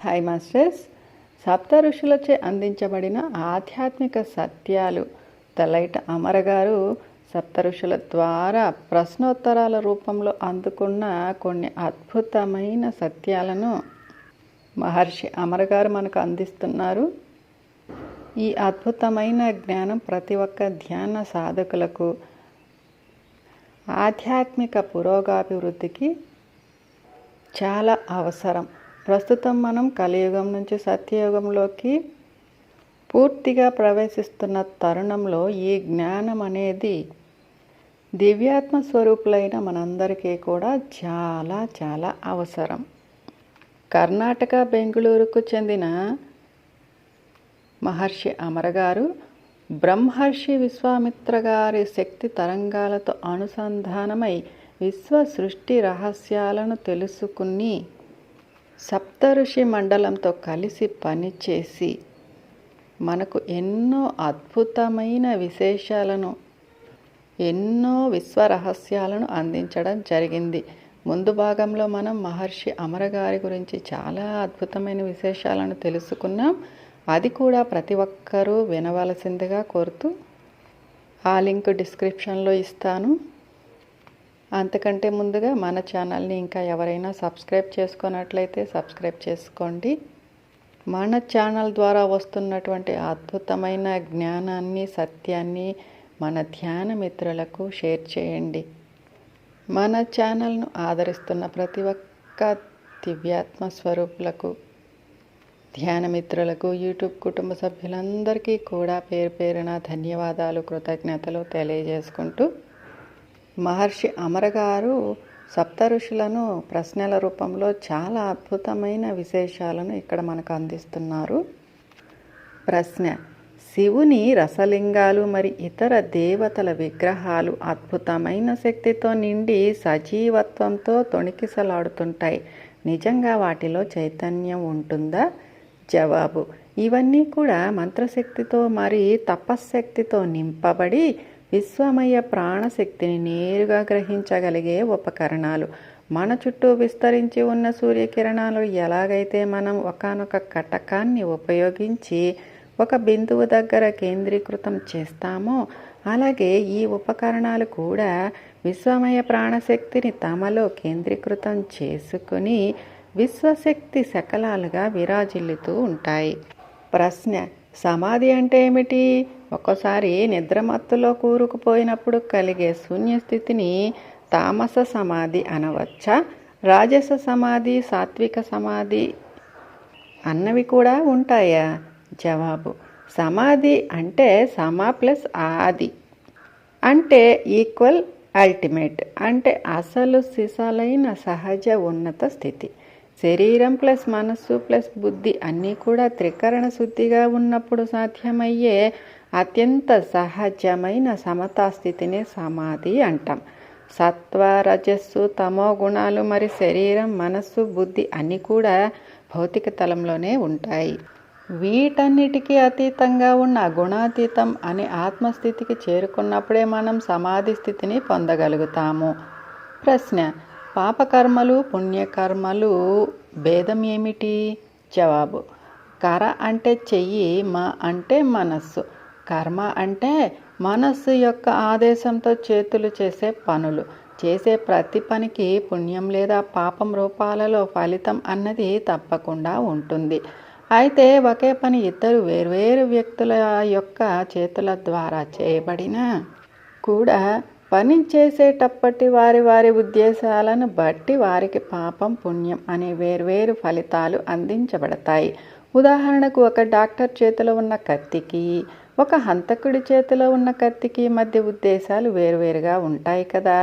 Hi masters. సప్త ఋషులచే అందించబడిన ఆధ్యాత్మిక సత్యాలు తలైట అమర గారు సప్త ఋషుల ద్వారా ప్రశ్నోత్తరాల రూపంలో అందుకున్న కొన్ని అద్భుతమైన సత్యాలను మహర్షి అమర గారు మనకు అందిస్తున్నారు. ఈ అద్భుతమైన జ్ఞానం ప్రతి ఒక్క ధ్యాన సాధకులకు ఆధ్యాత్మిక పురోగతికి చాలా అవసరం. ప్రస్తుతం మనం కలియుగం నుంచి సత్యయుగంలోకి పూర్తిగా ప్రవేశిస్తున్న తరుణంలో ఈ జ్ఞానం అనేది దివ్యాత్మ స్వరూపులైన మనందరికీ కూడా చాలా చాలా అవసరం. కర్ణాటక బెంగుళూరుకు చెందిన మహర్షి అమర గారు బ్రహ్మర్షి విశ్వామిత్ర గారి శక్తి తరంగాలతో అనుసంధానమై విశ్వ సృష్టి రహస్యాలను తెలుసుకుని సప్తఋషి మండలంతో కలిసి పనిచేసి మనకు ఎన్నో అద్భుతమైన విశేషాలను, ఎన్నో విశ్వ రహస్యాలను అందించడం జరిగింది. ముందు భాగంలో మనం మహర్షి అమర గారి గురించి చాలా అద్భుతమైన విశేషాలను తెలుసుకున్నాం. అది కూడా ప్రతి ఒక్కరూ వినవలసిందిగా కోరుతూ ఆ లింక్ డిస్క్రిప్షన్లో ఇస్తాను. అంతకంటే ముందుగా మన ఛానల్ని ఇంకా ఎవరైనా సబ్స్క్రైబ్ చేసుకున్నట్లయితే సబ్స్క్రైబ్ చేసుకోండి. మన ఛానల్ ద్వారా వస్తున్నటువంటి అద్భుతమైన జ్ఞానాన్ని, సత్యాన్ని మన ధ్యాన మిత్రులకు షేర్ చేయండి. మన ఛానల్ను ఆదరిస్తున్న ప్రతి ఒక్క దివ్యాత్మ స్వరూపులకు, ధ్యాన మిత్రులకు, యూట్యూబ్ కుటుంబ సభ్యులందరికీ కూడా పేరు పేరున ధన్యవాదాలు, కృతజ్ఞతలు తెలియజేసుకుంటూ మహర్షి అమర గారు సప్త ఋషులను ప్రశ్నల రూపంలో చాలా అద్భుతమైన విశేషాలను ఇక్కడ మనకు అందిస్తున్నారు. ప్రశ్న: శివుని రసలింగాలు మరి ఇతర దేవతల విగ్రహాలు అద్భుతమైన శక్తితో నిండి సజీవత్వంతో తొణికిసలాడుతుంటాయి. నిజంగా వాటిలో చైతన్యం ఉంటుందా? జవాబు: ఇవన్నీ కూడా మంత్రశక్తితో మరి తపశ్శక్తితో నింపబడి విశ్వమయ ప్రాణశక్తిని నేరుగా గ్రహించగలిగే ఉపకరణాలు. మన చుట్టూ విస్తరించి ఉన్న సూర్యకిరణాలు ఎలాగైతే మనం ఒకానొక కటకాన్ని ఉపయోగించి ఒక బిందువు దగ్గర కేంద్రీకృతం చేస్తామో, అలాగే ఈ ఉపకరణాలు కూడా విశ్వమయ ప్రాణశక్తిని తమలో కేంద్రీకృతం చేసుకుని విశ్వశక్తి శకలాలుగా విరాజిల్లుతూ ఉంటాయి. ప్రశ్న: సమాధి అంటే ఏమిటి? ఒక్కోసారి నిద్రమత్తులో కూరుకుపోయినప్పుడు కలిగే శూన్యస్థితిని తామస సమాధి అనవచ్చా? రాజస సమాధి, సాత్విక సమాధి అన్నవి కూడా ఉంటాయా? జవాబు: సమాధి అంటే సమా ప్లస్ ఆది అంటే ఈక్వల్ అల్టిమేట్ అంటే అసలు సిసలైన సహజ ఉన్నత స్థితి. శరీరం ప్లస్ మనస్సు ప్లస్ బుద్ధి అన్నీ కూడా త్రికరణ శుద్ధిగా ఉన్నప్పుడు సాధ్యమయ్యే అత్యంత సహజమైన సమతా స్థితిని సమాధి అంటాం. సత్వ, రజస్సు, తమో గుణాలు మరి శరీరం, మనస్సు, బుద్ధి అన్నీ కూడా భౌతిక తలంలోనే ఉంటాయి. వీటన్నిటికీ అతీతంగా ఉన్న గుణాతీతం అనే ఆత్మస్థితికి చేరుకున్నప్పుడే మనం సమాధి స్థితిని పొందగలుగుతాము. ప్రశ్న: పాపకర్మలు, పుణ్యకర్మలు భేదం ఏమిటి? జవాబు: కర అంటే చెయ్యి, మా అంటే మనస్సు. కర్మ అంటే మనస్సు యొక్క ఆదేశంతో చేతులు చేసే పనులు. చేసే ప్రతి పనికి పుణ్యం లేదా పాపం రూపాలలో ఫలితం అన్నది తప్పకుండా ఉంటుంది. అయితే ఒకే పని ఇద్దరు వేర్వేరు వ్యక్తుల యొక్క చేతుల ద్వారా చేయబడినా కూడా పని చేసేటప్పటి వారి వారి ఉద్దేశాలను బట్టి వారికి పాపం, పుణ్యం అనే వేర్వేరు ఫలితాలు అందించబడతాయి. ఉదాహరణకు ఒక డాక్టర్ చేతిలో ఉన్న కత్తికి, ఒక హంతకుడి చేతిలో ఉన్న కత్తికి మధ్య ఉద్దేశాలు వేరువేరుగా ఉంటాయి కదా.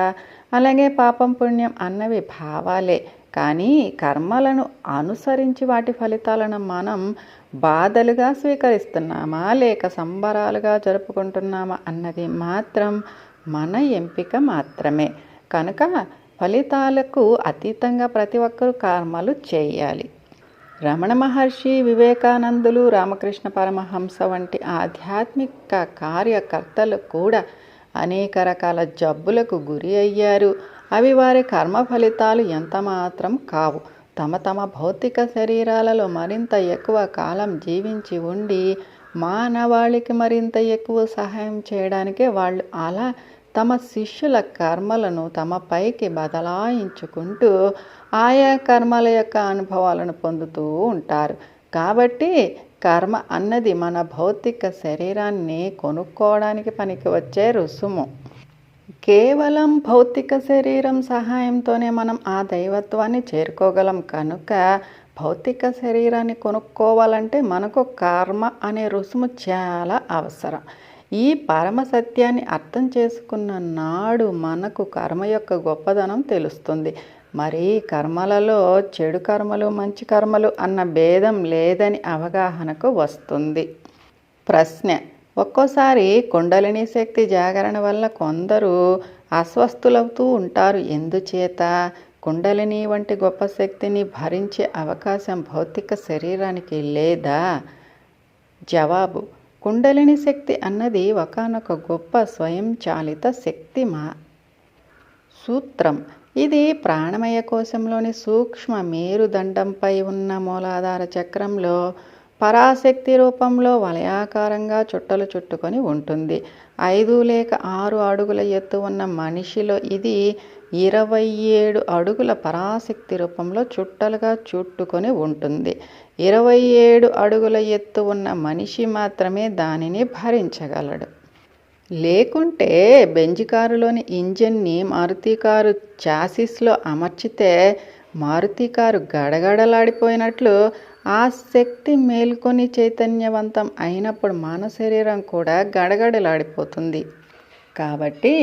అలాగే పాపం, పుణ్యం అన్నవి భావాలే, కానీ కర్మలను అనుసరించి వాటి ఫలితాలను మనం బాధలుగా స్వీకరిస్తున్నామా లేక సంబరాలుగా జరుపుకుంటున్నామా అన్నది మాత్రం మన ఎంపిక మాత్రమే. కనుక ఫలితాలకు అతీతంగా ప్రతి ఒక్కరూ కర్మలు చేయాలి. రమణ మహర్షి, వివేకానందులు, రామకృష్ణ పరమహంస వంటి ఆధ్యాత్మిక కార్యకర్తలు కూడా అనేక రకాల జబ్బులకు గురి అయ్యారు. అవి వారి కర్మ ఫలితాలు ఎంత మాత్రం కావు. తమ తమ భౌతిక శరీరాలలో మరింత ఎక్కువ కాలం జీవించి ఉండి మానవాళికి మరింత ఎక్కువ సహాయం చేయడానికే వాళ్ళు అలా తమ శిష్యుల కర్మలను తమ పైకి బదలాయించుకుంటూ ఆయా కర్మల యొక్క అనుభవాలను పొందుతూ ఉంటారు. కాబట్టి కర్మ అన్నది మన భౌతిక శరీరాన్ని కొనుక్కోవడానికి పనికి వచ్చే రుసుము. కేవలం భౌతిక శరీరం సహాయంతోనే మనం ఆ దైవత్వాన్ని చేరుకోగలం కనుక భౌతిక శరీరాన్ని కొనుక్కోవాలంటే మనకు కర్మ అనే రుసుము చాలా అవసరం. ఈ పరమ సత్యాన్ని అర్థం చేసుకున్న నాడు మనకు కర్మ యొక్క గొప్పదనం తెలుస్తుంది. మరి కర్మలలో చెడు కర్మలు మంచి కర్మలు అన్న భేదం లేదని అవగాహనకు వస్తుంది. ప్రశ్న: ఒక్కోసారి కుండలిని శక్తి జాగరణ వల్ల కొందరు అస్వస్థులవుతూ ఉంటారు. ఎందుచేత? కుండలిని వంటి గొప్ప శక్తిని భరించే అవకాశం భౌతిక శరీరానికి లేదా? జవాబు: కుండలిని శక్తి అన్నది ఒకానొక గొప్ప స్వయంచాలిత శక్తి సూత్రం. ఇది ప్రాణమయ కోశంలోని సూక్ష్మ మేరుదండంపై ఉన్న మూలాధార చక్రంలో పరాశక్తి రూపంలో వలయాకారంగా చుట్టలు చుట్టుకొని ఉంటుంది. 5 లేక 6 అడుగుల ఎత్తు ఉన్న మనిషిలో ఇది 27 అడుగుల పరాశక్తి రూపంలో చుట్టలుగా చుట్టుకొని ఉంటుంది. 27 అడుగుల ఎత్తు ఉన్న మనిషి మాత్రమే దానిని భరించగలడు. లేకుంటే బెంజ్ కారులోని ఇంజిన్ని మారుతి కారు చాసిస్లో అమర్చితే మారుతి కారు గడగడలాడిపోయినట్లు ఆ శక్తి మేల్కొని చైతన్యవంతం అయినప్పుడు మన శరీరం కూడా గడగడలాడిపోతుంది. కాబట్టి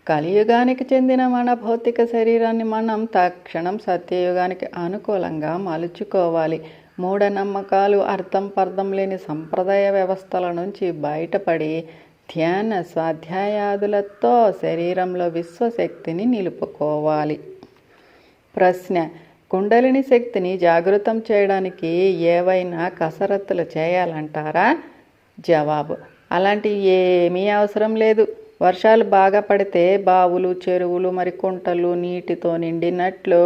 కలియుగానికి చెందిన మన భౌతిక శరీరాన్ని మనం తక్షణం సత్యయుగానికి అనుకూలంగా మలుచుకోవాలి. మూఢనమ్మకాలు, అర్థం పర్థం లేని సంప్రదాయ వ్యవస్థల నుంచి బయటపడి ధ్యాన స్వాధ్యాయాదులతో శరీరంలో విశ్వశక్తిని నిలుపుకోవాలి. ప్రశ్న: కుండలిని శక్తిని జాగృతం చేయడానికి ఏవైనా కసరత్తులు చేయాలంటారా? జవాబు: అలాంటి ఏమీ అవసరం లేదు. వర్షాలు బాగా పడితే బావులు, చెరువులు, మరి కుంటలు నీటితో నిండినట్లు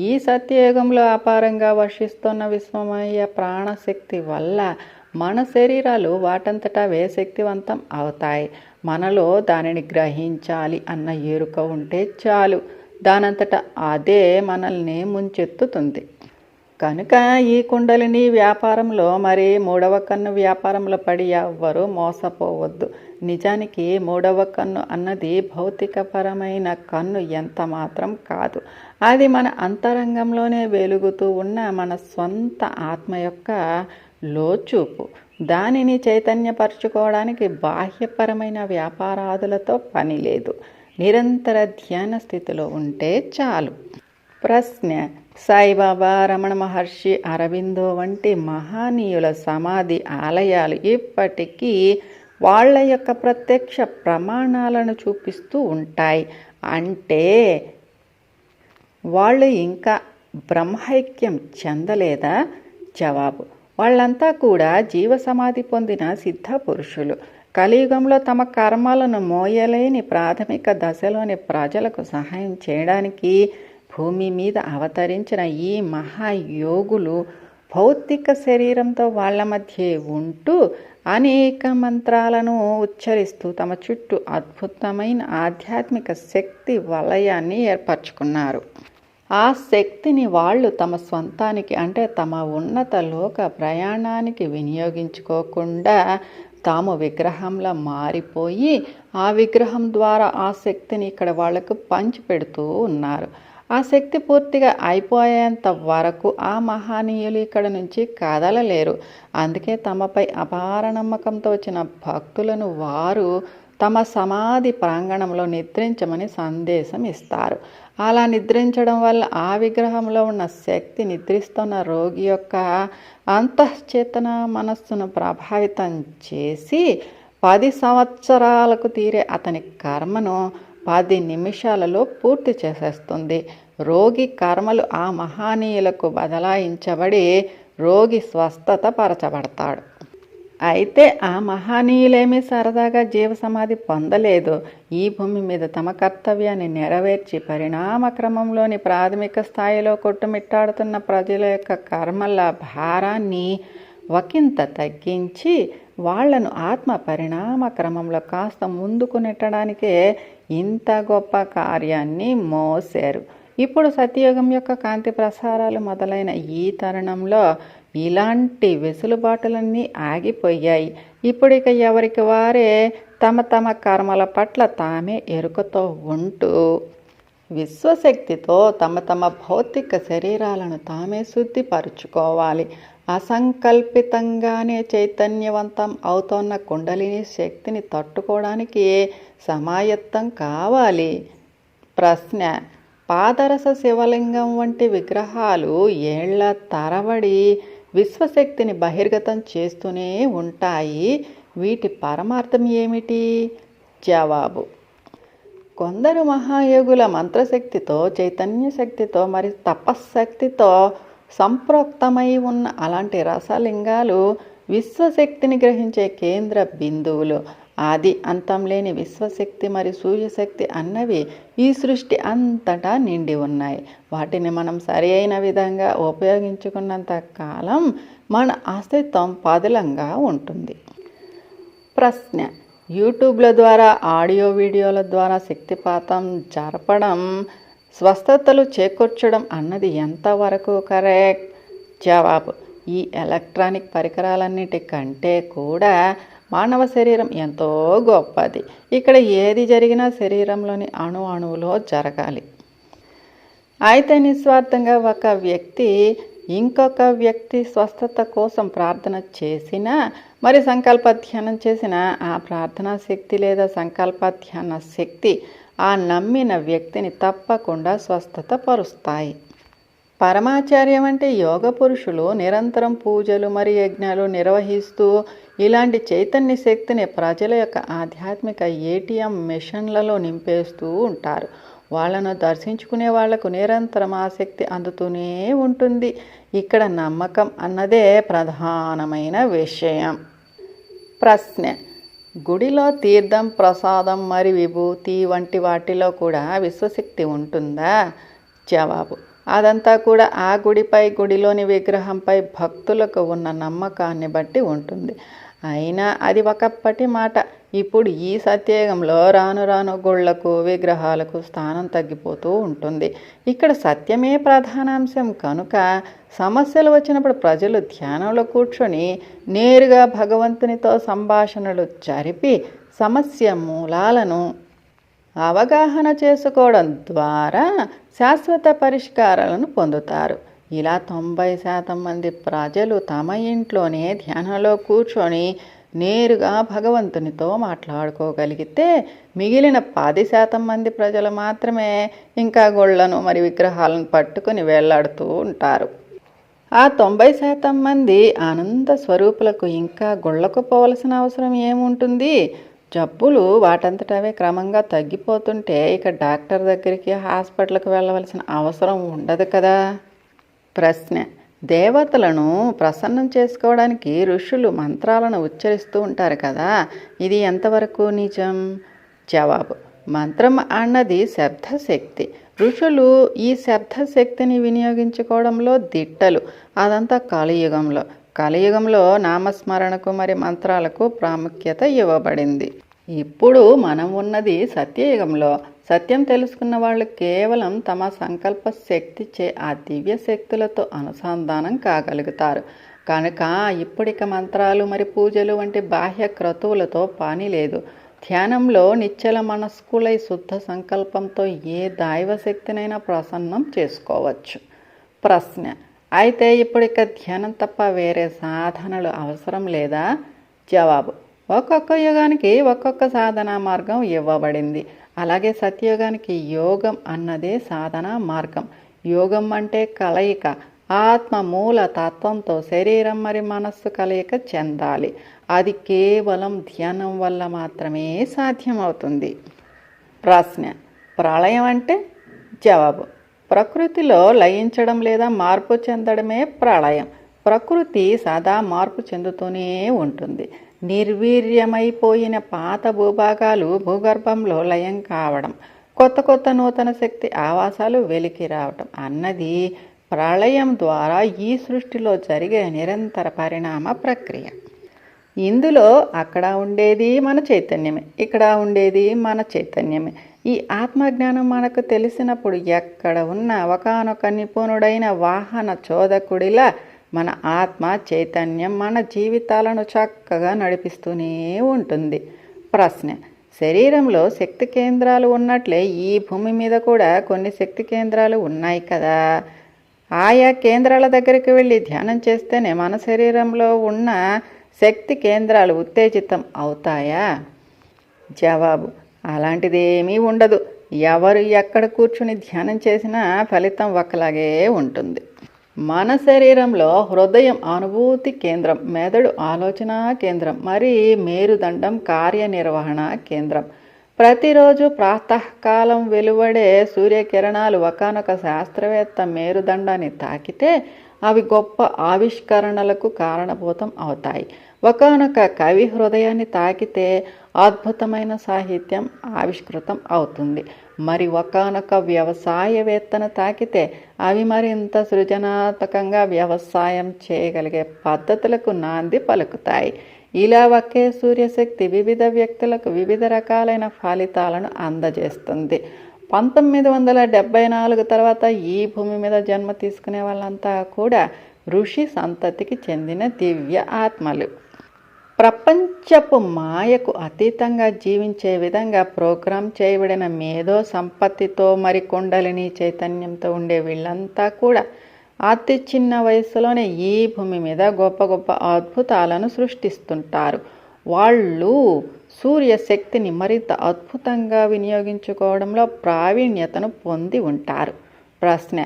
ఈ సత్యయుగంలో అపారంగా వర్షిస్తున్న విశ్వమయ ప్రాణశక్తి వల్ల మన శరీరాలు వాటంతటా అవే శక్తివంతం అవుతాయి. మనలో దానిని గ్రహించాలి అన్న ఎరుక ఉంటే చాలు, దానంతటా అదే మనల్ని ముంచెత్తుతుంది. కనుక ఈ కుండలిని వ్యాపారంలో మరి 3వ కన్ను వ్యాపారంలో పడి ఎవ్వరూ మోసపోవద్దు. నిజానికి 3వ కన్ను అన్నది భౌతికపరమైన కన్ను ఎంత మాత్రం కాదు. అది మన అంతరంగంలోనే వెలుగుతూ ఉన్న మన స్వంత ఆత్మ యొక్క లోచూపు. దానిని చైతన్యపరచుకోవడానికి బాహ్యపరమైన వ్యాపారాదులతో పని లేదు. నిరంతర ధ్యాన స్థితిలో ఉంటే చాలు. ప్రశ్న: సాయిబాబా, రమణ మహర్షి, అరబిందో వంటి మహనీయుల సమాధి ఆలయాలు ఇప్పటికీ వాళ్ళ యొక్క ప్రత్యక్ష ప్రమాణాలను చూపిస్తూ ఉంటాయి. అంటే వాళ్ళు ఇంకా బ్రహ్మైక్యం చెందలేదా? జవాబు: వాళ్ళంతా కూడా జీవ సమాధి పొందిన సిద్ధ పురుషులు. కలియుగంలో తమ కర్మలను మోయలేని ప్రాథమిక దశలోని ప్రజలకు సహాయం చేయడానికి భూమి మీద అవతరించిన ఈ మహాయోగులు భౌతిక శరీరంతో వాళ్ళ మధ్య ఉంటూ అనేక మంత్రాలను ఉచ్చరిస్తూ తమ చుట్టూ అద్భుతమైన ఆధ్యాత్మిక శక్తి వలయాన్ని ఏర్పరచుకున్నారు. ఆ శక్తిని వాళ్ళు తమ స్వంతానికి అంటే తమ ఉన్నత లోక ప్రయాణానికి వినియోగించుకోకుండా తాము విగ్రహంలా మారిపోయి ఆ విగ్రహం ద్వారా ఆ శక్తిని ఇక్కడ వాళ్లకు పంచిపెడుతూ ఉన్నారు. ఆ శక్తి పూర్తిగా అయిపోయేంత వరకు ఆ మహనీయులు ఇక్కడ నుంచి కదలలేరు. అందుకే తమపై అపార నమ్మకంతో వచ్చిన భక్తులను వారు తమ సమాధి ప్రాంగణంలో నిద్రించమని సందేశం ఇస్తారు. అలా నిద్రించడం వల్ల ఆ విగ్రహంలో ఉన్న శక్తి నిద్రిస్తున్న రోగి యొక్క అంతఃచేతన మనస్సును ప్రభావితం చేసి 10 సంవత్సరాలకు తీరే అతని కర్మను 10 నిమిషాలలో పూర్తి చేసేస్తుంది. రోగి కర్మలు ఆ మహనీయులకు బదలాయించబడి రోగి స్వస్థత పరచబడతాడు. అయితే ఆ మహనీయులేమీ సరదాగా జీవసమాధి పొందలేదు. ఈ భూమి మీద తమ కర్తవ్యాన్ని నెరవేర్చి పరిణామ క్రమంలోని ప్రాథమిక స్థాయిలో కొట్టుమిట్టాడుతున్న ప్రజల యొక్క కర్మల భారాన్ని ఒకంత తగ్గించి వాళ్లను ఆత్మ పరిణామ క్రమంలో కాస్త ముందుకు నెట్టడానికే ఇంత గొప్ప కార్యాన్ని మోసారు. ఇప్పుడు సత్యయుగం యొక్క కాంతి ప్రసారాలు మొదలైన ఈ తరుణంలో ఇలాంటి వెసులుబాటులన్నీ ఆగిపోయాయి. ఇప్పుడిక ఎవరికి వారే తమ తమ కర్మల పట్ల తామే ఎరుకతో ఉంటూ విశ్వశక్తితో తమ తమ భౌతిక శరీరాలను తామే శుద్ధిపరుచుకోవాలి. అసంకల్పితంగానే చైతన్యవంతం అవుతోన్న కుండలిని శక్తిని తట్టుకోవడానికి సమాయత్తం కావాలి. ప్రశ్న: పాదరస శివలింగం వంటి విగ్రహాలు ఏళ్ల తరబడి విశ్వశక్తిని బహిర్గతం చేస్తూనే ఉంటాయి. వీటి పరమార్థం ఏమిటి? జవాబు: కొందరు మహాయోగుల మంత్రశక్తితో, చైతన్య శక్తితో, మరి తపశ్శక్తితో సంప్రోక్తమై ఉన్న అలాంటి రసలింగాలు విశ్వశక్తిని గ్రహించే కేంద్ర బిందువులు. ఆది అంతం లేని విశ్వశక్తి మరి సూర్యశక్తి అన్నవి ఈ సృష్టి అంతటా నిండి ఉన్నాయి. వాటిని మనం సరి అయిన విధంగా ఉపయోగించుకున్నంత కాలం మన అస్తిత్వం పదిలంగా ఉంటుంది. ప్రశ్న: యూట్యూబ్ల ద్వారా, ఆడియో వీడియోల ద్వారా శక్తిపాతం జరపడం, స్వస్థతలు చేకూర్చడం అన్నది ఎంతవరకు కరెక్ట్? జవాబు: ఈ ఎలక్ట్రానిక్ పరికరాలన్నిటికంటే కూడా మానవ శరీరం ఎంతో గొప్పది. ఇక్కడ ఏది జరిగినా శరీరంలోని అణువులో జరగాలి. అయితే నిస్వార్థంగా ఒక వ్యక్తి ఇంకొక వ్యక్తి స్వస్థత కోసం ప్రార్థన చేసినా, మరి సంకల్ప ధ్యానం చేసిన ఆ ప్రార్థనా శక్తి లేదా సంకల్ప ధ్యాన శక్తి ఆ నమ్మిన వ్యక్తిని తప్పకుండా స్వస్థత పరుస్తాయి. పరమాచార్యం అంటే యోగ పురుషులు నిరంతరం పూజలు మరి యజ్ఞాలు నిర్వహిస్తూ ఇలాంటి చైతన్య శక్తిని ప్రజల యొక్క ఆధ్యాత్మిక ఏటీఎం మిషన్లలో నింపేస్తూ ఉంటారు. వాళ్ళను దర్శించుకునే వాళ్లకు నిరంతరం ఆ శక్తి అందుతూనే ఉంటుంది. ఇక్కడ నమ్మకం అన్నదే ప్రధానమైన విషయం. ప్రశ్న: గుడిలో తీర్థం, ప్రసాదం మరి విభూతి వంటి వాటిలో కూడా విశ్వశక్తి ఉంటుందా? జవాబు: అదంతా కూడా ఆ గుడిపై, గుడిలోని విగ్రహంపై భక్తులకు ఉన్న నమ్మకాన్ని బట్టి ఉంటుంది. అయినా అది ఒకప్పటి మాట. ఇప్పుడు ఈ సత్యయుగంలో రాను రాను గుళ్లకు, విగ్రహాలకు స్థానం తగ్గిపోతూ ఉంటుంది. ఇక్కడ సత్యమే ప్రధానాంశం కనుక సమస్యలు వచ్చినప్పుడు ప్రజలు ధ్యానంలో కూర్చొని నేరుగా భగవంతునితో సంభాషణలు జరిపి సమస్య మూలాలను అవగాహన చేసుకోవడం ద్వారా శాశ్వత పరిష్కారాలను పొందుతారు. ఇలా 90% మంది ప్రజలు తమ ఇంట్లోనే ధ్యానంలో కూర్చొని నేరుగా భగవంతునితో మాట్లాడుకోగలిగితే మిగిలిన 10% మంది ప్రజలు మాత్రమే ఇంకా గుళ్ళను మరి విగ్రహాలను పట్టుకొని వేళ్లాడుతూ ఉంటారు. ఆ 90% మంది ఆనంద స్వరూపులకు ఇంకా గుళ్ళకు పోవలసిన అవసరం ఏముంటుంది? జబ్బులు వాటంతటవే క్రమంగా తగ్గిపోతుంటే ఇక డాక్టర్ దగ్గరికి, హాస్పిటల్కి వెళ్ళవలసిన అవసరం ఉండదు కదా. ప్రశ్న: దేవతలను ప్రసన్నం చేసుకోవడానికి ఋషులు మంత్రాలను ఉచ్చరిస్తూ ఉంటారు కదా, ఇది ఎంతవరకు నిజం? జవాబు: మంత్రం అన్నది శబ్దశక్తి. ఋషులు ఈ శబ్దశక్తిని వినియోగించుకోవడంలో దిట్టలు. అదంతా కలియుగంలో నామస్మరణకు మరి మంత్రాలకు ప్రాముఖ్యత ఇవ్వబడింది. ఇప్పుడు మనం ఉన్నది సత్యయుగంలో. సత్యం తెలుసుకున్న వాళ్ళు కేవలం తమ సంకల్ప శక్తిచే ఆ దివ్య శక్తులతో అనుసంధానం కాగలుగుతారు. కనుక ఇప్పుడిక మంత్రాలు మరి పూజలు వంటి బాహ్య క్రతువులతో పని లేదు. ధ్యానంలో నిశ్చల మనస్కులై శుద్ధ సంకల్పంతో ఏ దైవశక్తినైనా ప్రసన్నం చేసుకోవచ్చు. ప్రశ్న: అయితే ఇప్పుడిక ధ్యానం తప్ప వేరే సాధనలు అవసరం లేదా? జవాబు: ఒక్కొక్క యుగానికి ఒక్కొక్క సాధనా మార్గం ఇవ్వబడింది. అలాగే సత్యయుగానికి యోగం అన్నదే సాధనా మార్గం. యోగం అంటే కలయిక. ఆత్మ మూల తత్వంతో శరీరం మరి మనస్సు కలయిక చెందాలి. అది కేవలం ధ్యానం వల్ల మాత్రమే సాధ్యమవుతుంది. ప్రశ్న: ప్రళయం అంటే? జవాబు: ప్రకృతిలో లయించడం లేదా మార్పు చెందడమే ప్రళయం. ప్రకృతి సదా మార్పు చెందుతూనే ఉంటుంది. నిర్వీర్యమైపోయిన పాత భూభాగాలు భూగర్భంలో లయం కావడం, కొత్త కొత్త నూతన శక్తి ఆవాసాలు వెలికి రావటం అన్నది ప్రళయం ద్వారా ఈ సృష్టిలో జరిగే నిరంతర పరిణామ ప్రక్రియ. ఇందులో అక్కడ ఉండేది మన చైతన్యమే, ఇక్కడ ఉండేది మన చైతన్యమే. ఈ ఆత్మజ్ఞానం మనకు తెలిసినప్పుడు ఎక్కడ ఉన్న ఒకానొక నిపుణుడైన వాహన చోదకుడిలా మన ఆత్మ చైతన్యం మన జీవితాలను చక్కగా నడిపిస్తూనే ఉంటుంది. ప్రశ్న: శరీరంలో శక్తి కేంద్రాలు ఉన్నట్లే ఈ భూమి మీద కూడా కొన్ని శక్తి కేంద్రాలు ఉన్నాయి కదా. ఆయా కేంద్రాల దగ్గరికి వెళ్ళి ధ్యానం చేస్తేనే మన శరీరంలో ఉన్న శక్తి కేంద్రాలు ఉత్తేజితం అవుతాయా? జవాబు: అలాంటిదేమీ ఉండదు. ఎవరు ఎక్కడ కూర్చుని ధ్యానం చేసినా ఫలితం ఒకలాగే ఉంటుంది. మన శరీరంలో హృదయం అనుభూతి కేంద్రం, మెదడు ఆలోచన కేంద్రం, మరి మేరుదండం కార్యనిర్వహణ కేంద్రం. ప్రతిరోజు ప్రాతకాలం వెలువడే సూర్యకిరణాలు ఒకానొక శాస్త్రవేత్త మేరుదండాన్ని తాకితే అవి గొప్ప ఆవిష్కరణలకు కారణభూతం అవుతాయి. ఒకానొక కవి హృదయాన్ని తాకితే అద్భుతమైన సాహిత్యం ఆవిష్కృతం అవుతుంది. మరి ఒకానొక వ్యవసాయవేత్తను తాకితే అవి మరింత సృజనాత్మకంగా వ్యవసాయం చేయగలిగే పద్ధతులకు నాంది పలుకుతాయి. ఇలా ఒకే సూర్యశక్తి వివిధ వ్యక్తులకు వివిధ రకాలైన ఫలితాలను అందజేస్తుంది. 1974 తర్వాత ఈ భూమి మీద జన్మ తీసుకునే వాళ్ళంతా కూడా ఋషి సంతతికి చెందిన దివ్య ఆత్మలు. ప్రపంచపు మాయకు అతీతంగా జీవించే విధంగా ప్రోగ్రాం చేయబడిన మేధో సంపత్తితో మరి కుండలిని చైతన్యంతో ఉండే వీళ్ళంతా కూడా అతి చిన్న వయసులోనే ఈ భూమి మీద గొప్ప గొప్ప అద్భుతాలను సృష్టిస్తుంటారు. వాళ్ళు సూర్యశక్తిని మరింత అద్భుతంగా వినియోగించుకోవడంలో ప్రావీణ్యతను పొంది ఉంటారు. ప్రశ్న: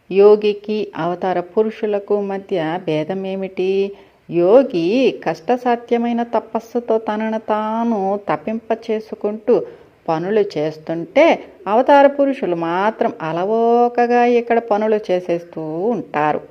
యోగికి అవతార పురుషులకు మధ్య భేదం ఏమిటి? యోగి కష్టసాధ్యమైన తపస్సుతో తనను తాను తప్పింపచేసుకుంటూ పనులు చేస్తుంటే, అవతార పురుషులు మాత్రం అలవోకగా ఇక్కడ పనులు చేసేస్తూ ఉంటారు.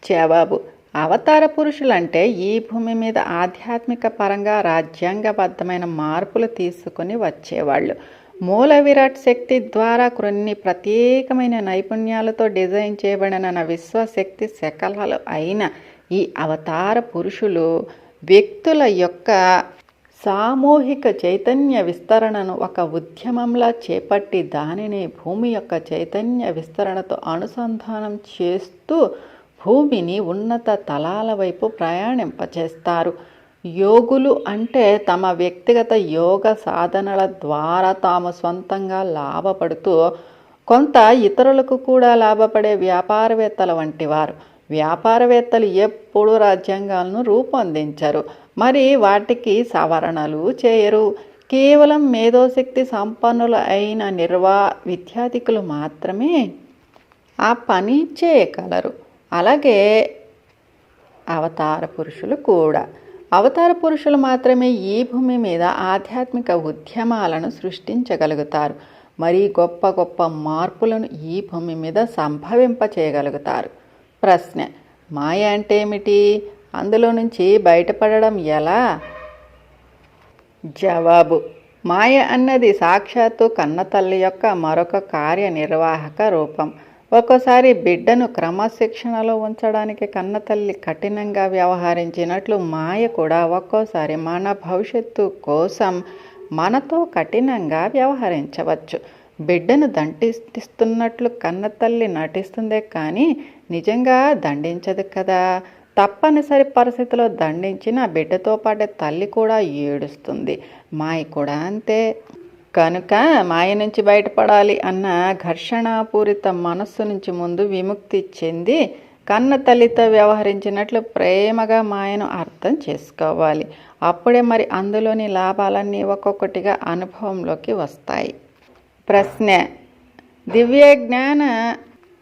జవాబు: అవతార పురుషులంటే ఈ భూమి మీద ఆధ్యాత్మిక పరంగా రాజ్యాంగబద్ధమైన మార్పులు తీసుకుని వచ్చేవాళ్ళు. మూల విరాట్ శక్తి ద్వారా కొన్ని ప్రత్యేకమైన నైపుణ్యాలతో డిజైన్ చేయబడిన విశ్వశక్తి శకలాలు అయిన ఈ అవతార పురుషులు వ్యక్తుల యొక్క సామూహిక చైతన్య విస్తరణను ఒక ఉద్యమంలా చేపట్టి దానిని భూమి యొక్క చైతన్య విస్తరణతో అనుసంధానం చేస్తూ భూమిని ఉన్నత తలాల వైపు ప్రయాణింపచేస్తారు. యోగులు అంటే తమ వ్యక్తిగత యోగ సాధనల ద్వారా తాము సొంతంగా లాభపడుతూ కొంత ఇతరులకు కూడా లాభపడే వ్యాపారవేత్తల వంటి వారు. వ్యాపారవేత్తలు ఎప్పుడూ రాజ్యాంగాలను రూపొందించరు, మరి వాటికి సవరణలు చేయరు. కేవలం మేధోశక్తి సంపన్నులు అయిన విద్యార్థికులు మాత్రమే ఆ పని చేయగలరు. అలాగే అవతార పురుషులు కూడా. అవతార పురుషులు మాత్రమే ఈ భూమి మీద ఆధ్యాత్మిక ఉద్యమాలను సృష్టించగలుగుతారు, మరి గొప్ప గొప్ప మార్పులను ఈ భూమి మీద సంభవింపచేయగలుగుతారు. ప్రశ్న: మాయ అంటే ఏమిటి? అందులో నుంచి బయటపడడం ఎలా? జవాబు: మాయ అన్నది సాక్షాత్తు కన్నతల్లి యొక్క మరొక కార్యనిర్వాహక రూపం. ఒక్కోసారి బిడ్డను క్రమశిక్షణలో ఉంచడానికి కన్నతల్లి కఠినంగా వ్యవహరించినట్లు మాయ కూడా ఒక్కోసారి మన భవిష్యత్తు కోసం మనతో కఠినంగా వ్యవహరించవచ్చు. బిడ్డను దండిస్తున్నట్లు కన్నతల్లి నటిస్తుందే కానీ నిజంగా దండించదు కదా. తప్పనిసరి పరిస్థితిలో దండించిన బిడ్డతో పాటు తల్లి కూడా ఏడుస్తుంది. మాయ కూడా అంతే. కనుక మాయ నుంచి బయటపడాలి అన్న ఘర్షణాపూరిత మనస్సు నుంచి ముందు విముక్తి చెంది కన్న తల్లితో వ్యవహరించినట్లు ప్రేమగా మాయను అర్థం చేసుకోవాలి. అప్పుడే మరి అందులోని లాభాలన్నీ ఒక్కొక్కటిగా అనుభవంలోకి వస్తాయి. ప్రశ్న: దివ్యజ్ఞాన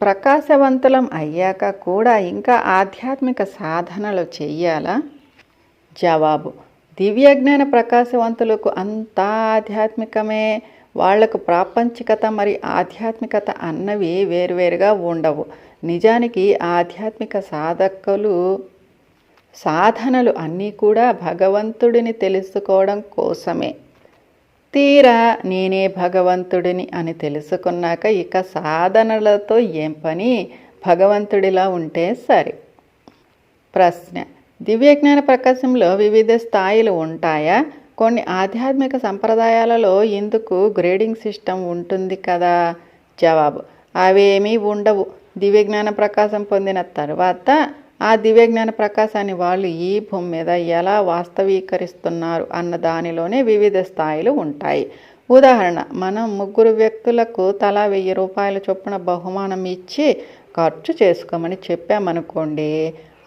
ప్రకాశవంతులం అయ్యాక కూడా ఇంకా ఆధ్యాత్మిక సాధనలు చెయ్యాలా? జవాబు: దివ్యజ్ఞాన ప్రకాశవంతులకు అంతా ఆధ్యాత్మికమే. వాళ్లకు ప్రాపంచికత మరి ఆధ్యాత్మికత అన్నవి వేరువేరుగా ఉండవు. నిజానికి ఆధ్యాత్మిక సాధనలు అన్నీ కూడా భగవంతుడిని తెలుసుకోవడం కోసమే. తీరా నేనే భగవంతుడిని అని తెలుసుకున్నాక ఇక సాధనలతో ఏం పని? భగవంతుడిలా ఉంటే సరే. ప్రశ్న: దివ్యజ్ఞాన ప్రకాశంలో వివిధ స్థాయిలు ఉంటాయా? కొన్ని ఆధ్యాత్మిక సంప్రదాయాలలో ఇందుకు గ్రేడింగ్ సిస్టమ్ ఉంటుంది కదా? జవాబు: అవేమీ ఉండవు. దివ్యజ్ఞాన ప్రకాశం పొందిన తర్వాత ఆ దివ్యజ్ఞాన ప్రకాశాన్ని వాళ్ళు ఈ భూమి మీద ఎలా వాస్తవీకరిస్తున్నారు అన్న దానిలోనే వివిధ స్థాయిలు ఉంటాయి. ఉదాహరణ: మనం 3 వ్యక్తులకు తలా 1000 రూపాయల చొప్పున బహుమానం ఇచ్చి ఖర్చు చేసుకోమని చెప్పామనుకోండి.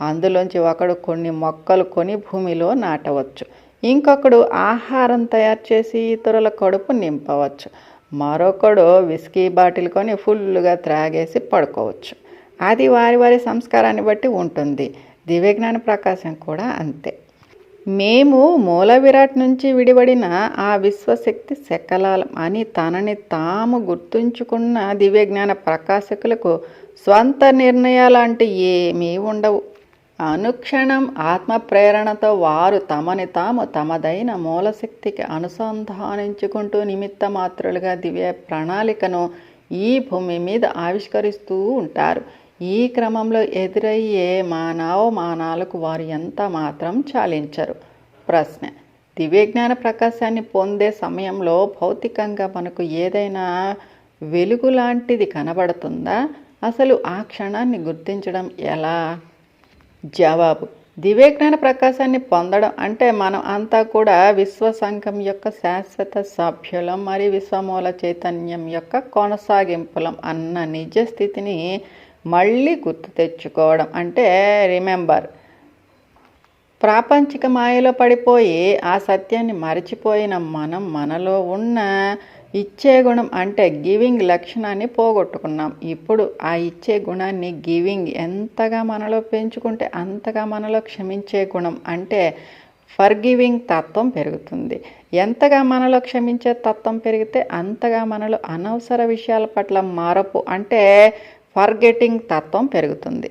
అందులోంచి ఒకడు కొన్ని మొక్కలు కొని భూమిలో నాటవచ్చు, ఇంకొకడు ఆహారం తయారు చేసి ఇతరుల కడుపు నింపవచ్చు, మరొకడు విస్కీ బాటిల్ కొని ఫుల్గా త్రాగేసి పడుకోవచ్చు. అది వారి వారి సంస్కారాన్ని బట్టి ఉంటుంది. దివ్యజ్ఞాన ప్రకాశం కూడా అంతే. మేము మూల విరాట్ నుంచి విడిపడిన ఆ విశ్వశక్తి శకలాలం అని తనని తాము గుర్తుంచుకున్న దివ్యజ్ఞాన ప్రకాశకులకు స్వంత నిర్ణయాలంటూ ఏమీ ఉండవు. అనుక్షణం ఆత్మ ప్రేరణతో వారు తమని తాము తమదైన మూలశక్తికి అనుసంధానించుకుంటూ నిమిత్త మాత్రులుగా దివ్య ప్రణాళికను ఈ భూమి మీద ఆవిష్కరిస్తూ ఉంటారు. ఈ క్రమంలో ఎదురయ్యే మానవమానాలకు వారు ఎంత మాత్రం చాలించరు. ప్రశ్న: దివ్యజ్ఞాన ప్రకాశాన్ని పొందే సమయంలో భౌతికంగా మనకు ఏదైనా వెలుగు లాంటిది కనబడుతుందా? అసలు ఆ క్షణాన్ని గుర్తించడం ఎలా? జవాబు: దివ్యజ్ఞాన ప్రకాశాన్ని పొందడం అంటే మనం అంతా కూడా విశ్వసంఘం యొక్క శాశ్వత సభ్యులం మరియు విశ్వమూల చైతన్యం యొక్క కొనసాగింపులం అన్న నిజ స్థితిని మళ్ళీ గుర్తు తెచ్చుకోవడం అంటే రిమెంబర్. ప్రాపంచిక మాయలో పడిపోయి ఆ సత్యాన్ని మరిచిపోయిన మనం మనలో ఉన్న ఇచ్చే గుణం అంటే గివింగ్ లక్షణాన్ని పోగొట్టుకున్నాం. ఇప్పుడు ఆ ఇచ్చే గుణాన్ని గివింగ్ ఎంతగా మనలో పెంచుకుంటే అంతగా మనలో క్షమించే గుణం అంటే ఫర్గివింగ్ తత్వం పెరుగుతుంది. ఎంతగా మనలో క్షమించే తత్వం పెరిగితే అంతగా మనలో అనవసర విషయాల పట్ల మార్పు అంటే ఫర్గెటింగ్ తత్వం పెరుగుతుంది.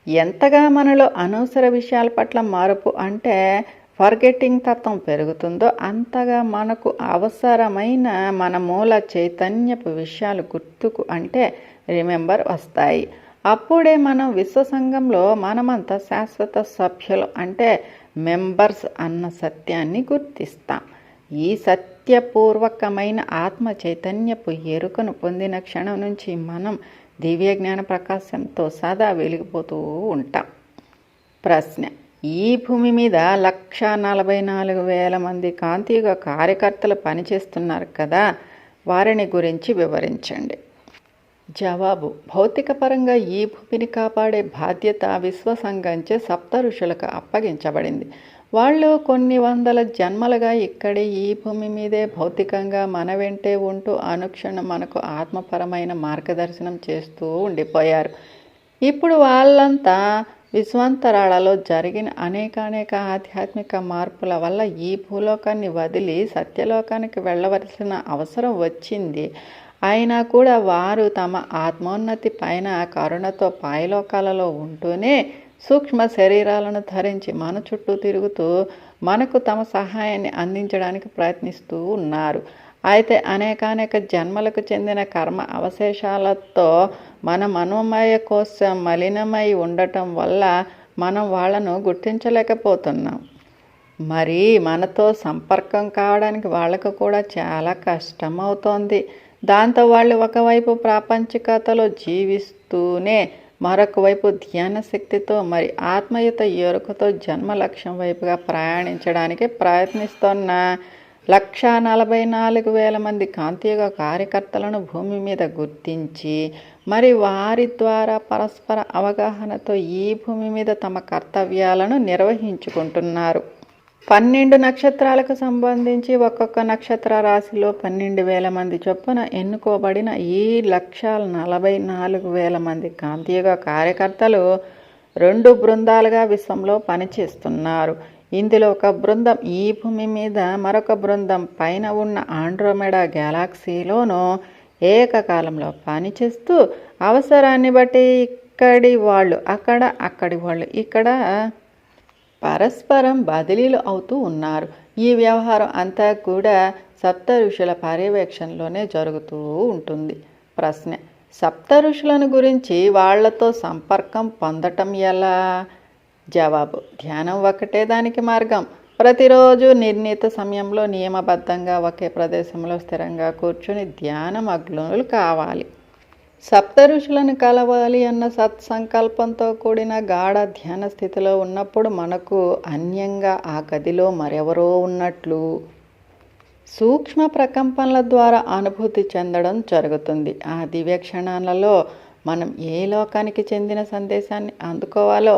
ఎంతగా మనలో అనవసర విషయాల పట్ల మార్పు అంటే ఫర్గెటింగ్ తత్వం పెరుగుతుందో అంతగా మనకు అవసరమైన మన మూల చైతన్యపు విషయాలు గుర్తుకు అంటే రిమెంబర్ వస్తాయి. అప్పుడే మనం విశ్వసంఘంలో మనమంతా శాశ్వత సభ్యులు అంటే మెంబర్స్ అన్న సత్యాన్ని గుర్తిస్తాం. ఈ సత్యపూర్వకమైన ఆత్మ చైతన్యపు ఎరుకను పొందిన క్షణం నుంచి మనం దివ్యజ్ఞాన ప్రకాశంతో సదా వెలిగిపోతూ ఉంటాం. ప్రశ్న: ఈ భూమి మీద 1,44,000 మంది కాంతియుగ కార్యకర్తలు పనిచేస్తున్నారు కదా, వారిని గురించి వివరించండి. జవాబు: భౌతిక పరంగా ఈ భూమిని కాపాడే బాధ్యత విశ్వసంఘంచే సప్త ఋషులకు అప్పగించబడింది. వాళ్ళు కొన్ని వందల జన్మలుగా ఇక్కడే ఈ భూమి మీదే భౌతికంగా మన వెంటే ఉంటూ అనుక్షణం మనకు ఆత్మపరమైన మార్గదర్శనం చేస్తూ ఉండిపోయారు. ఇప్పుడు వాళ్ళంతా విశ్వాంతరాళలో జరిగిన అనేక ఆధ్యాత్మిక మార్పుల వల్ల ఈ భూలోకాన్ని వదిలి సత్యలోకానికి వెళ్ళవలసిన అవసరం వచ్చింది. అయినా కూడా వారు తమ ఆత్మోన్నతి పైన కరుణతో పైలోకాలలో ఉంటూనే సూక్ష్మ శరీరాలను ధరించి మన చుట్టూ తిరుగుతూ మనకు తమ సహాయాన్ని అందించడానికి ప్రయత్నిస్తూ ఉన్నారు. అయితే అనేక జన్మలకు చెందిన కర్మ అవశేషాలతో మన మనోమయ కోసం మలినమై ఉండటం వల్ల మనం వాళ్ళను గుర్తించలేకపోతున్నాం. మరి మనతో సంపర్కం కావడానికి వాళ్ళకు కూడా చాలా కష్టమవుతోంది. దాంతో వాళ్ళు ఒకవైపు ప్రాపంచికతలో జీవిస్తూనే మరొక వైపు ధ్యాన శక్తితో మరి ఆత్మయుత ఎరుకతో జన్మ లక్ష్యం వైపుగా ప్రయాణించడానికి ప్రయత్నిస్తున్న 1,44,000 మంది కాంతియుగ కార్యకర్తలను భూమి మీద గుర్తించి మరి వారి ద్వారా పరస్పర అవగాహనతో ఈ భూమి మీద తమ కర్తవ్యాలను నిర్వహించుకుంటున్నారు. 12 నక్షత్రాలకు సంబంధించి ఒక్కొక్క నక్షత్ర రాశిలో 12,000 మంది చొప్పున ఎన్నుకోబడిన ఈ 1,44,000 మంది కాంతియుగ కార్యకర్తలు 2 బృందాలుగా విశ్వంలో పనిచేస్తున్నారు. ఇందులో ఒక బృందం ఈ భూమి మీద, మరొక బృందం పైన ఉన్న ఆండ్రోమెడా గ్యాలాక్సీలోనూ ఏకకాలంలో పనిచేస్తూ అవసరాన్ని బట్టి ఇక్కడి వాళ్ళు అక్కడ, అక్కడి వాళ్ళు ఇక్కడ పరస్పరం బదిలీలు అవుతూ ఉన్నారు. ఈ వ్యవహారం అంతా కూడా సప్త ఋషుల పర్యవేక్షణలోనే జరుగుతూ ఉంటుంది. ప్రశ్న: సప్త ఋషులను గురించి వాళ్లతో సంపర్కం పొందటం ఎలా? జవాబు: ధ్యానం ఒక్కటే దానికి మార్గం. ప్రతిరోజు నిర్ణీత సమయంలో నియమబద్ధంగా ఒకే ప్రదేశంలో స్థిరంగా కూర్చుని ధ్యానమగ్నులు కావాలి. సప్త ఋషులను కలవాలి అన్న సత్సంకల్పంతో కూడిన గాఢ ధ్యాన స్థితిలో ఉన్నప్పుడు మనకు అన్యంగా ఆ గదిలో మరెవరో ఉన్నట్లు సూక్ష్మ ప్రకంపనల ద్వారా అనుభూతి చెందడం జరుగుతుంది. ఆ దివ్య క్షణాలలో మనం ఏ లోకానికి చెందిన సందేశాన్ని అందుకోవాలో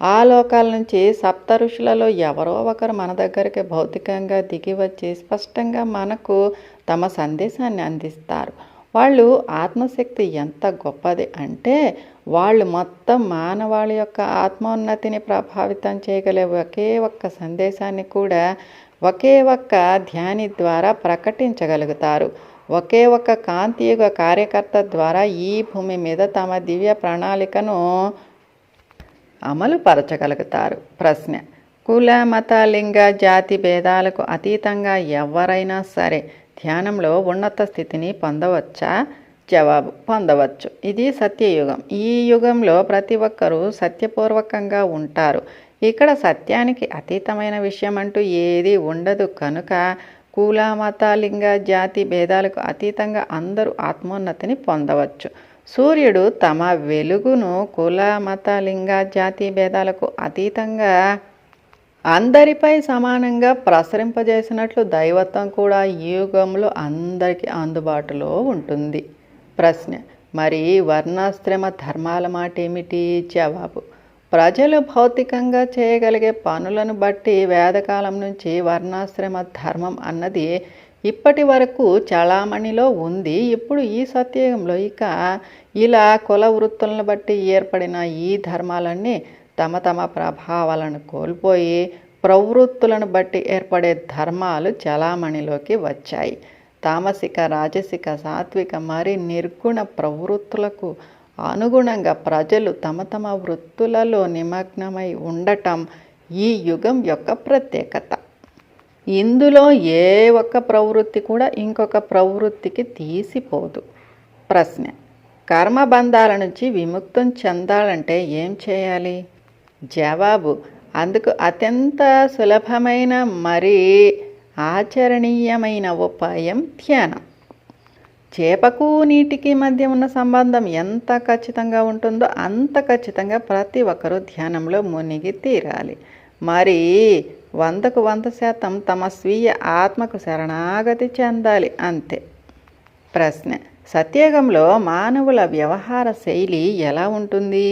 ఆ లోకాల నుంచి సప్త ఋషులలో ఎవరో ఒకరు మన దగ్గరికి భౌతికంగా దిగి వచ్చి స్పష్టంగా మనకు తమ సందేశాన్ని అందిస్తారు. వాళ్ళు ఆత్మశక్తి ఎంత గొప్పది అంటే వాళ్ళు మొత్తం మానవాళి యొక్క ఆత్మోన్నతిని ప్రభావితం చేయగలే ఒకే ఒక్క సందేశాన్ని కూడా ఒకే ఒక్క ధ్యాని ద్వారా ప్రకటించగలుగుతారు. ఒకే ఒక్క కాంతియుగ కార్యకర్త ద్వారా ఈ భూమి మీద తమ దివ్య ప్రణాళికను అమలు పరచగలుగుతారు. ప్రశ్న: కుల, మత, లింగ, జాతి భేదాలకు అతీతంగా ఎవరైనా సరే ధ్యానంలో ఉన్నత స్థితిని పొందవచ్చా? జవాబు: పొందవచ్చు. ఇది సత్యయుగం. ఈ యుగంలో ప్రతి ఒక్కరూ సత్యపూర్వకంగా ఉంటారు. ఇక్కడ సత్యానికి అతీతమైన విషయం అంటూ ఏదీ ఉండదు కనుక కుల, మత, లింగ, జాతి భేదాలకు అతీతంగా అందరూ ఆత్మోన్నతిని పొందవచ్చు. సూర్యుడు తమ వెలుగును కుల, మత, లింగ, జాతి భేదాలకు అతీతంగా అందరిపై సమానంగా ప్రసరింపజేసినట్లు దైవత్వం కూడా ఈ యుగంలో అందరికీ అందుబాటులో ఉంటుంది. ప్రశ్న: మరి వర్ణాశ్రమ ధర్మాల మాట ఏమిటి? జవాబు: ప్రజలు భౌతికంగా చేయగలిగే పనులను బట్టి వేదకాలం నుంచి వర్ణాశ్రమ ధర్మం అన్నది ఇప్పటి వరకు చలామణిలో ఉంది. ఇప్పుడు ఈ సత్యయుగంలో ఇలా కుల వృత్తులను బట్టి ఏర్పడిన ఈ ధర్మాలన్నీ తమ తమ ప్రభావాలను కోల్పోయి ప్రవృత్తులను బట్టి ఏర్పడే ధర్మాలు చలామణిలోకి వచ్చాయి. తామసిక, రాజసిక, సాత్విక మరి నిర్గుణ ప్రవృత్తులకు అనుగుణంగా ప్రజలు తమ తమ వృత్తులలో నిమగ్నమై ఉండటం ఈ యుగం యొక్క ప్రత్యేకత. ఇందులో ఏ ఒక్క ప్రవృత్తి కూడా ఇంకొక ప్రవృత్తికి తీసిపోదు. ప్రశ్న: కర్మబంధాల నుంచి విముక్తం చెందాలంటే ఏం చేయాలి? జవాబు: అందుకు అత్యంత సులభమైన మరి ఆచరణీయమైన ఉపాయం ధ్యానం. చేపకు నీటికి మధ్య ఉన్న సంబంధం ఎంత ఖచ్చితంగా ఉంటుందో అంత ఖచ్చితంగా ప్రతి ఒక్కరూ ధ్యానంలో మునిగి తీరాలి. మరి 100కు 100% తమ స్వీయ ఆత్మకు శరణాగతి చెందాలి, అంతే. ప్రశ్న: సత్యయుగంలో మానవుల వ్యవహార శైలి ఎలా ఉంటుంది?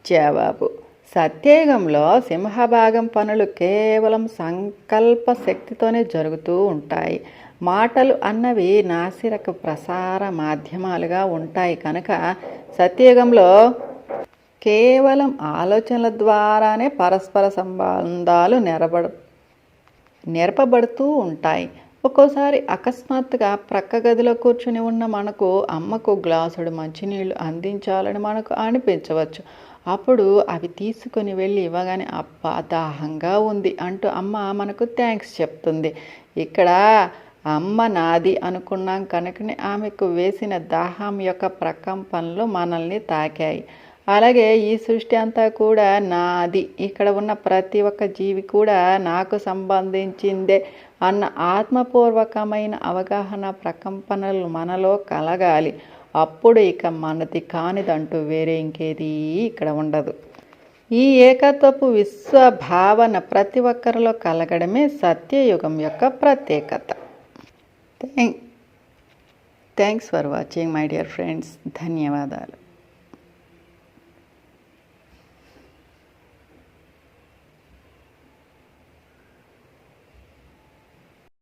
జవాబు: సత్యయుగంలో సింహభాగం పనులు కేవలం సంకల్ప శక్తితోనే జరుగుతూ ఉంటాయి. మాటలు అన్నవి నాసిరక ప్రసార మాధ్యమాలుగా ఉంటాయి కనుక సత్యయుగంలో కేవలం ఆలోచనల ద్వారానే పరస్పర సంబంధాలు నెరపబడుతూ ఉంటాయి. ఒక్కోసారి అకస్మాత్తుగా ప్రక్క గదిలో కూర్చుని ఉన్న మనకు అమ్మకు గ్లాసుడు మంచినీళ్ళు అందించాలని మనకు అనిపించవచ్చు. అప్పుడు అవి తీసుకొని వెళ్ళి ఇవ్వగానే అబ్బా దాహంగా ఉంది అంటూ అమ్మ మనకు థ్యాంక్స్ చెప్తుంది. ఇక్కడ అమ్మ నాది అనుకున్నాం కనుకనే ఆమెకు వేసిన దాహం యొక్క ప్రకంపనలు మనల్ని తాకాయి. అలాగే ఈ సృష్టి అంతా కూడా నాది, ఇక్కడ ఉన్న ప్రతి ఒక్క జీవి కూడా నాకు సంబంధించిందే అన్న ఆత్మపూర్వకమైన అవగాహన ప్రకంపనలు మనలో కలగాలి. అప్పుడు మనది కానిదంటూ వేరే ఇంకేది ఇక్కడ ఉండదు. ఈ ఏకత్వపు విశ్వభావన ప్రతి ఒక్కరిలో కలగడమే సత్యయుగం యొక్క ప్రత్యేకత. Thanks for watching my dear friends. ధన్యవాదాలు.